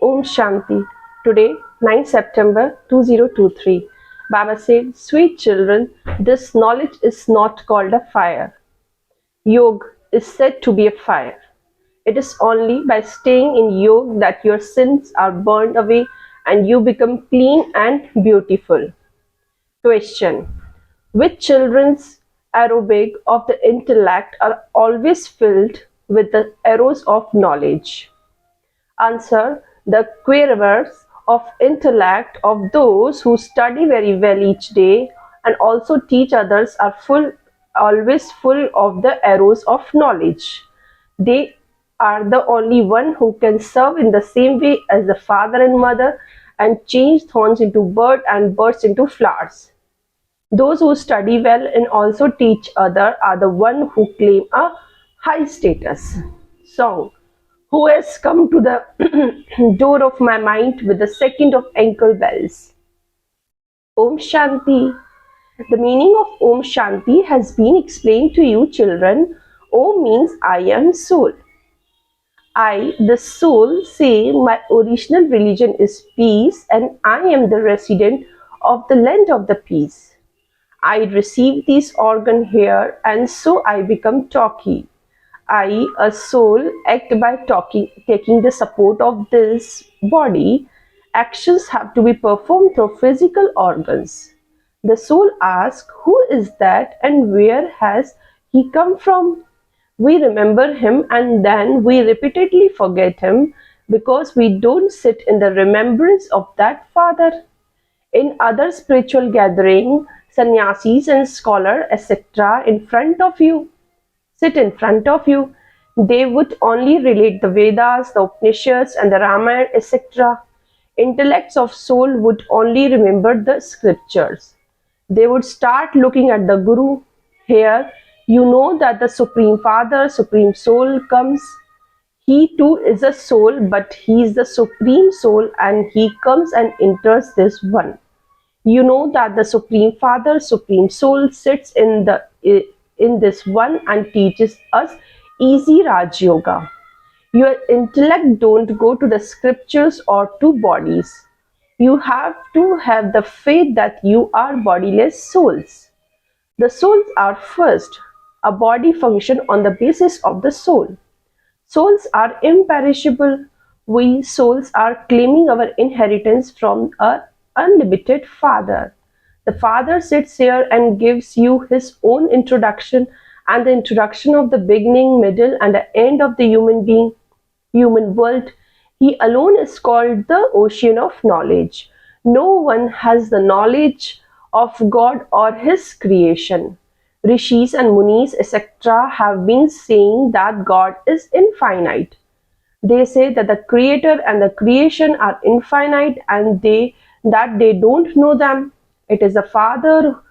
Om Shanti. Today, 9 September 2023. Baba said, Sweet children, this knowledge is not called a fire. Yoga is said to be a fire. It is only by staying in yoga that your sins are burned away and you become clean and beautiful. Question. Which children's aerobic of the intellect are always filled with the arrows of knowledge? Answer. The quiver's of intellect of those who study very well each day and also teach others are always full of the arrows of knowledge. They are the only one who can serve in the same way as the father and mother and change thorns into bird and birds into flowers. Those who study well and also teach others are the one who claim a high status. Song. Who has come to the door of my mind with the second of ankle bells? Om Shanti. The meaning of Om Shanti has been explained to you, children. Om means I am soul. I, the soul, say my original religion is peace and I am the resident of the land of the peace. I receive these organs here and so I become talky. I, a soul, act by taking the support of this body. Actions have to be performed through physical organs. The soul asks, who is that and where has he come from? We remember him and then we repeatedly forget him because we don't sit in the remembrance of that father. In other spiritual gatherings, sannyasis and scholars, etc., sit in front of you, they would only relate the Vedas, the Upanishads and the Ramayana, etc. Intellects of soul would only remember the scriptures. They would start looking at the Guru. Here, you know that the Supreme Father, Supreme Soul comes. He too is a soul, but he is the Supreme Soul and he comes and enters this one. You know that the Supreme Father, Supreme Soul sits in this one and teaches us easy Raj Yoga. Your intellect don't go to the scriptures or to bodies. You have to have the faith that you are bodiless souls. The souls are first. A body function on the basis of the soul. Souls are imperishable. We souls are claiming our inheritance from our unlimited Father. The Father sits here and gives you his own introduction and the introduction of the beginning, middle and the end of the human world. He alone is called the ocean of knowledge. No one has the knowledge of God or his creation. Rishis and Munis, etc., have been saying that God is infinite. They say that the Creator and the creation are infinite and that they don't know them. It is the Father.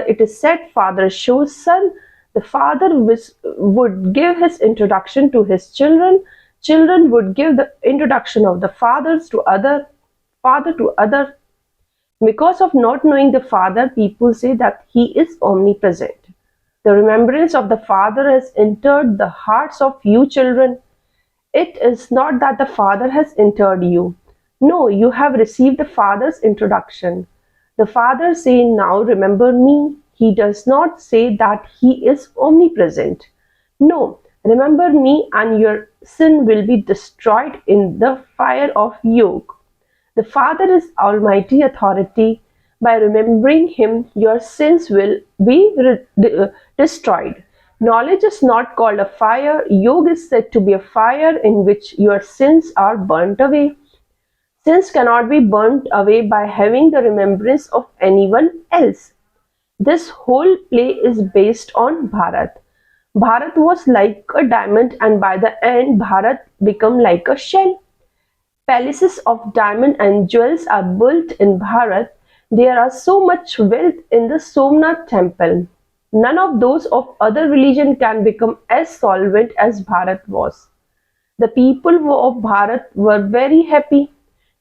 It is said, Father shows Son. The Father would give his introduction to his children. Children would give the introduction of the fathers to father to other. Because of not knowing the Father, people say that he is omnipresent. The remembrance of the Father has entered the hearts of you children. It is not that the Father has entered you. No, you have received the Father's introduction. The Father says, now remember me. He does not say that he is omnipresent. No, remember me and your sin will be destroyed in the fire of yoga. The Father is Almighty Authority. By remembering him, your sins will be destroyed. Knowledge is not called a fire. Yoga is said to be a fire in which your sins are burnt away. Sins cannot be burnt away by having the remembrance of anyone else. This whole play is based on Bharat. Bharat was like a diamond and by the end Bharat became like a shell. Palaces of diamond and jewels are built in Bharat. There are so much wealth in the Somnath temple. None of those of other religion can become as solvent as Bharat was. The people of Bharat were very happy.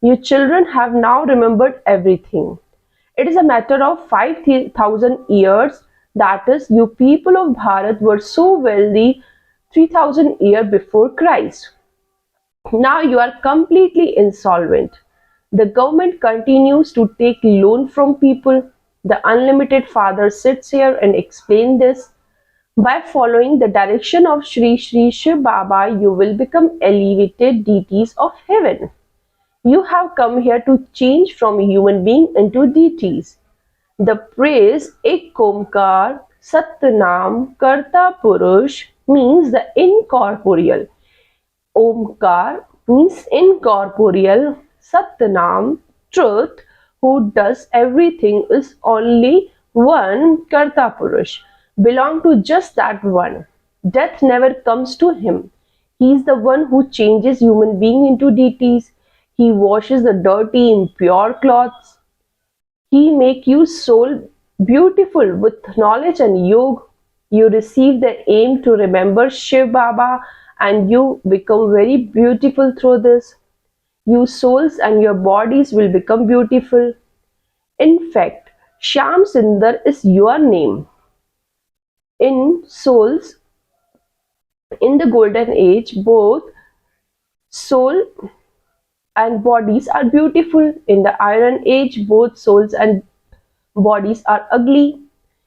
You children have now remembered everything. It is a matter of 5,000 years. That is, you people of Bharat were so wealthy 3,000 years before Christ. Now you are completely insolvent. The government continues to take loan from people. The unlimited father sits here and explains this. By following the direction of Sri Sri Shiv Baba, you will become elevated deities of heaven. You have come here to change from human being into deities. The phrase Ek Omkar Satnam Karta Purush means the incorporeal. Omkar means incorporeal. Satnam, truth, who does everything, is only one. Karta Purush belong to just that one. Death never comes to him. He is the one who changes human being into deities. He washes the dirty, impure clothes. He make you soul beautiful with knowledge and yoga. You receive the aim to remember Shiv Baba and you become very beautiful through this. Your souls and your bodies will become beautiful. In fact, Shyam Sundar is your name. In souls, in the golden age, both soul and bodies are beautiful. In the iron age, both souls and bodies are ugly.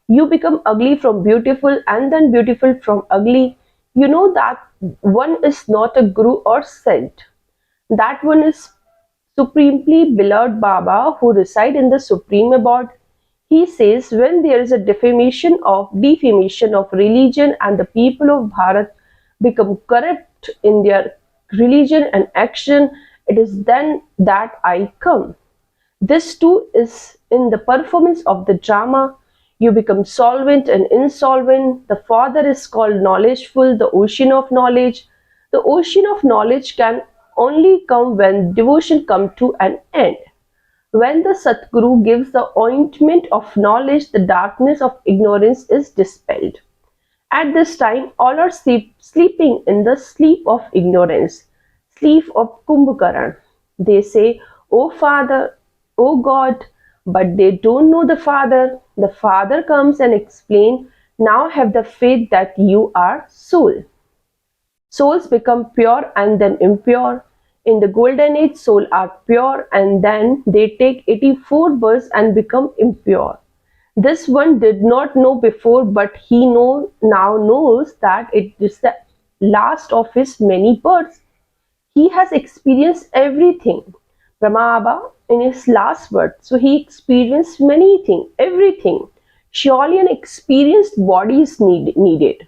You become ugly from beautiful and then beautiful from ugly. You know that one is not a guru or saint. That one is supremely beloved Baba who reside in the supreme abode. He says when there is a defamation of religion and the people of Bharat become corrupt in their religion and action, it is then that I come. This too is in the performance of the drama. You become solvent and insolvent. The Father is called knowledgeful, the ocean of knowledge. The ocean of knowledge can only come when devotion comes to an end. When the Satguru gives the ointment of knowledge, the darkness of ignorance is dispelled. At this time, all are sleeping in the sleep of ignorance, sleep of Kumbhakaran. They say, "O Father, O God," but they don't know the Father. The Father comes and explains, "Now have the faith that you are soul." Souls become pure and then impure. In the golden age, souls are pure and then they take 84 births and become impure. This one did not know before, but he now knows that it is the last of his many births. He has experienced everything. Brahma in his last birth, so he experienced many things, everything. Surely an experienced body is needed.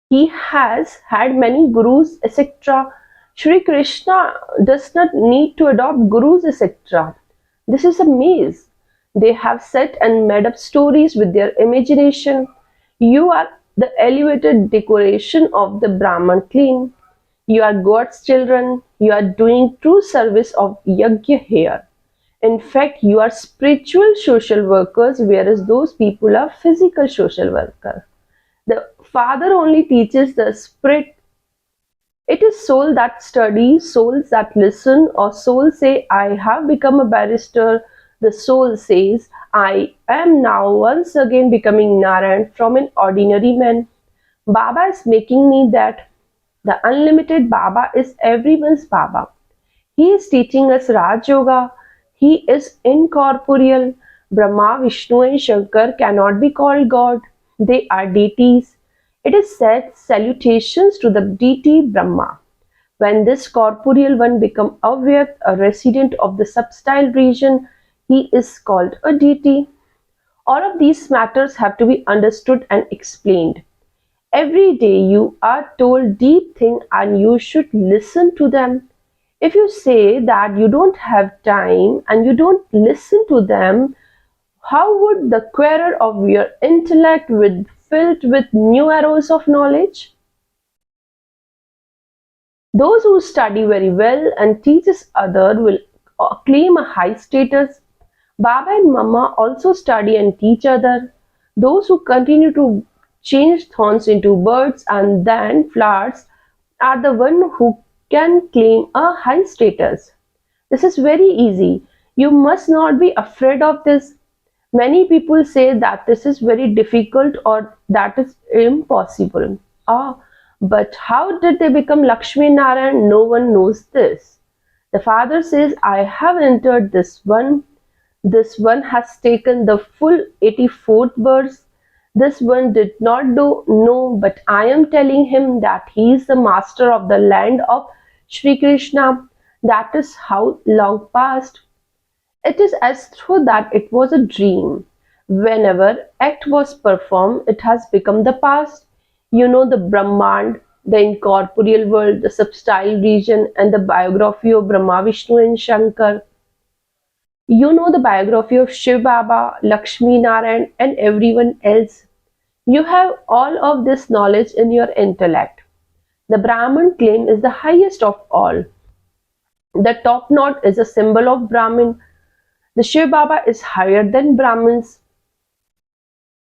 He has had many gurus, etc. Shri Krishna does not need to adopt gurus, etc. This is a maze. They have set and made up stories with their imagination. You are the elevated decoration of the Brahman clean. You are God's children. You are doing true service of Yajna here. In fact, you are spiritual social workers, whereas those people are physical social workers. The Father only teaches the spirit. It is soul that studies, souls that listen, or souls say, "I have become a barrister." The soul says, "I am now once again becoming Narayan from an ordinary man." Baba is making me that. The unlimited Baba is everyone's Baba. He is teaching us Raj Yoga. He is incorporeal. Brahma, Vishnu and Shankar cannot be called God. They are deities. It is said, "Salutations to the deity Brahma." When this corporeal one becomes Avyakt, a resident of the substile region, he is called a deity. All of these matters have to be understood and explained. Every day you are told deep things and you should listen to them. If you say that you don't have time and you don't listen to them, how would the quarrel of your intellect be filled with new arrows of knowledge? Those who study very well and teaches others will claim a high status. Baba and Mama also study and teach others. Those who continue to change thorns into birds and then flowers are the one who can claim a high status. This is very easy. You must not be afraid of this. Many people say that this is very difficult or that is impossible. Ah, But how did they become Lakshmi Narayan? No one knows this. The father says, I have entered this one. This one has taken the full 84th verse. This one did not know, but I am telling him that he is the master of the land of Sri Krishna. That is how long passed. It is as though that it was a dream. Whenever act was performed, it has become the past. You know the Brahmand, the incorporeal world, the substile region, and the biography of Brahma, Vishnu, and Shankar. You know the biography of Shiv Baba, Lakshmi Narayan, and everyone else. You have all of this knowledge in your intellect. The Brahman claim is the highest of all. The top knot is a symbol of Brahmin. The Shiv Baba is higher than Brahmins.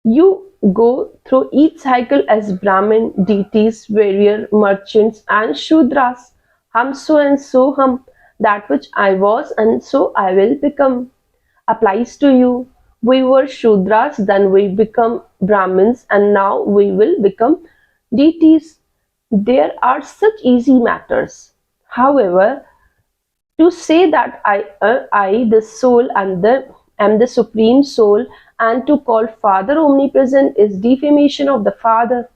You go through each cycle as Brahmin, deities, warrior, merchants, and Shudras. Hum so and so hum, that which I was and so I will become, applies to you. We were Shudras, then we become Brahmins, and now we will become deities. There are such easy matters. However, to say that I, the soul, am the supreme soul, and to call Father omnipresent is defamation of the Father.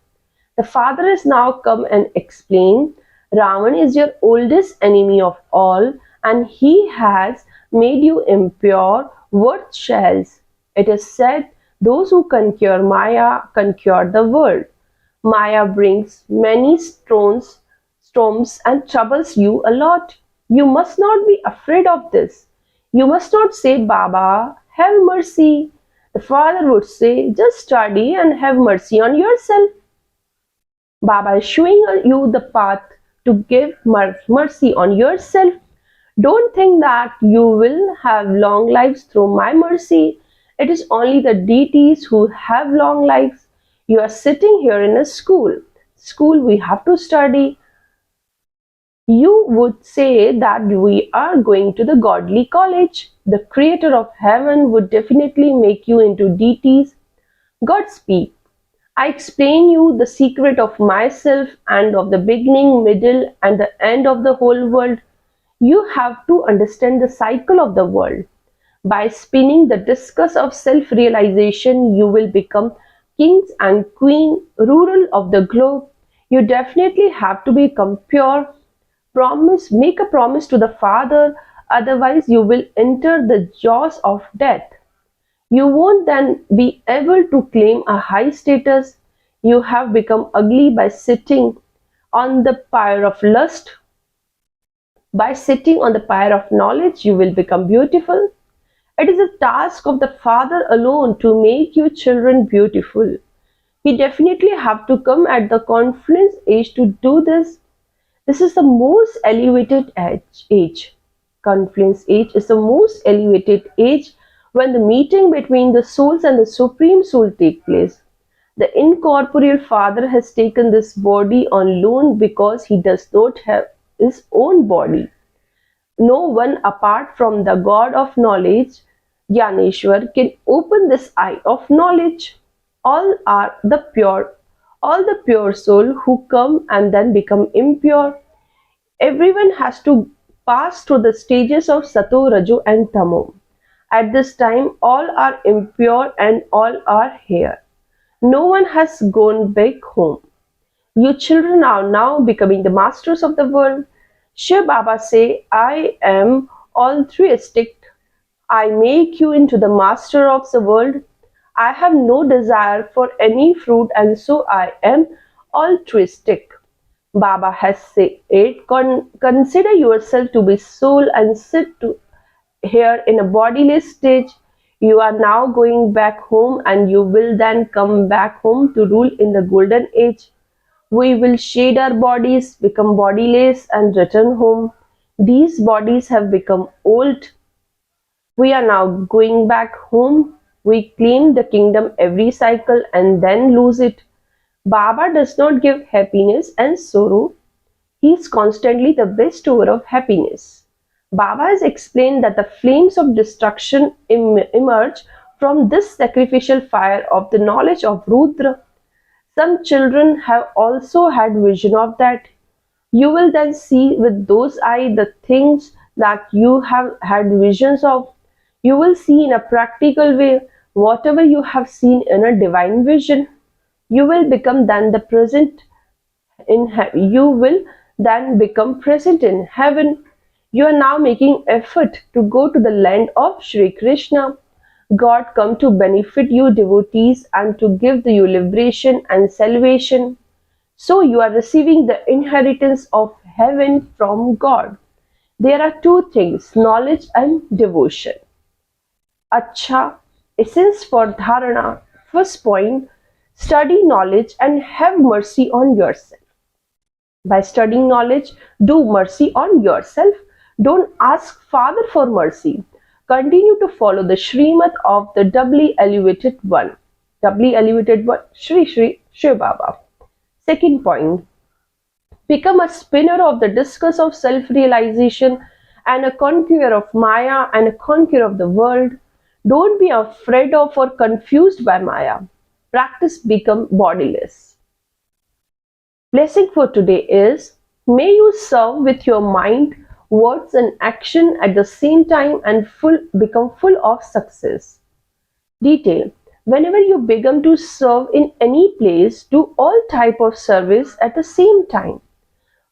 The Father has now come and explained, Ravan is your oldest enemy of all, and he has made you impure, worth shells. It is said, those who conquer Maya conquer the world. Maya brings many storms and troubles you a lot. You must not be afraid of this. You must not say, Baba, have mercy. The father would say, just study and have mercy on yourself. Baba is showing you the path to give mercy on yourself. Don't think that you will have long lives through my mercy. It is only the deities who have long lives. You are sitting here in a school. School we have to study. You would say that we are going to the godly college. The creator of heaven would definitely make you into deities. God speak. I explain you the secret of myself and of the beginning, middle, and the end of the whole world. You have to understand the cycle of the world. By spinning the discus of self-realization, you will become kings and queen, ruler of the globe. You definitely have to become pure. Make a promise to the Father, otherwise you will enter the jaws of death. You won't then be able to claim a high status. You have become ugly by sitting on the pyre of lust. By sitting on the pyre of knowledge, you will become beautiful. It is a task of the Father alone to make your children beautiful. He definitely have to come at the confluence age to do this. This is the most elevated age. Confluence age is the most elevated age when the meeting between the souls and the Supreme Soul take place. The incorporeal Father has taken this body on loan because he does not have his own body. No one apart from the God of knowledge, Jnaneshwar, can open this eye of knowledge. All are all the pure soul who come and then become impure. Everyone has to pass through the stages of Sato, Raju, and Tamo. At this time, all are impure and all are here. No one has gone back home. You children are now becoming the masters of the world. Shiv Baba say, I am altruistic. I make you into the master of the world. I have no desire for any fruit and so I am altruistic. Baba has said, consider yourself to be soul and sit here in a bodiless stage. You are now going back home and you will then come back home to rule in the golden age. We will shed our bodies, become bodiless and return home. These bodies have become old. We are now going back home. We claim the kingdom every cycle and then lose it. Baba does not give happiness and sorrow. He is constantly the bestower of happiness. Baba has explained that the flames of destruction emerge from this sacrificial fire of the knowledge of Rudra. Some children have also had vision of that. You will then see with those eyes the things that you have had visions of. You will see in a practical way whatever you have seen in a divine vision. You will become then the present in you will then become present in heaven. You are now making effort to go to the land of Shri Krishna. God come to benefit you devotees and to give you liberation and salvation. So you are receiving the inheritance of heaven from God. There are two things, knowledge and devotion. Acha, essence for dharana. First point, study knowledge and have mercy on yourself. By studying knowledge, do mercy on yourself. Don't ask Father for mercy. Continue to follow the Srimad of the doubly elevated one. Doubly elevated one, Shri Shri Shiv Baba. Second point, become a spinner of the discus of self-realization and a conqueror of Maya and a conqueror of the world. Don't be afraid of or confused by Maya. Practice become bodiless. Blessing for today is, may you serve with your mind, words and action at the same time and become full of success. Detail. Whenever you begin to serve in any place, do all type of service at the same time.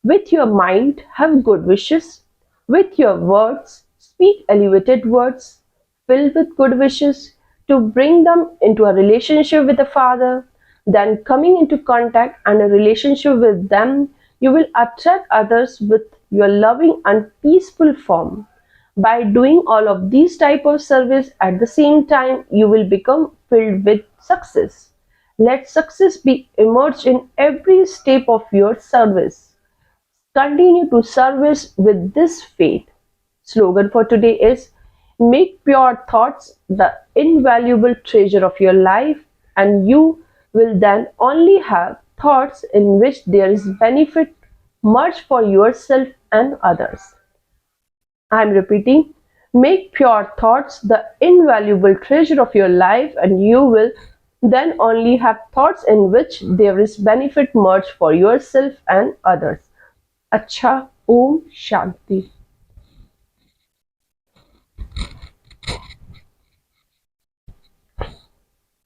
With your mind, have good wishes. With your words, speak elevated words, filled with good wishes to bring them into a relationship with the Father. Then coming into contact and a relationship with them, you will attract others with your loving and peaceful form. By doing all of these type of service at the same time, you will become filled with success. Let success be emerged in every step of your service. Continue to service with this faith. Slogan for today is, make pure thoughts the invaluable treasure of your life, and you will then only have thoughts in which there is benefit much for yourself and others. I am repeating, make pure thoughts the invaluable treasure of your life, and you will then only have thoughts in which there is benefit much for yourself and others. Acha, Om Shanti.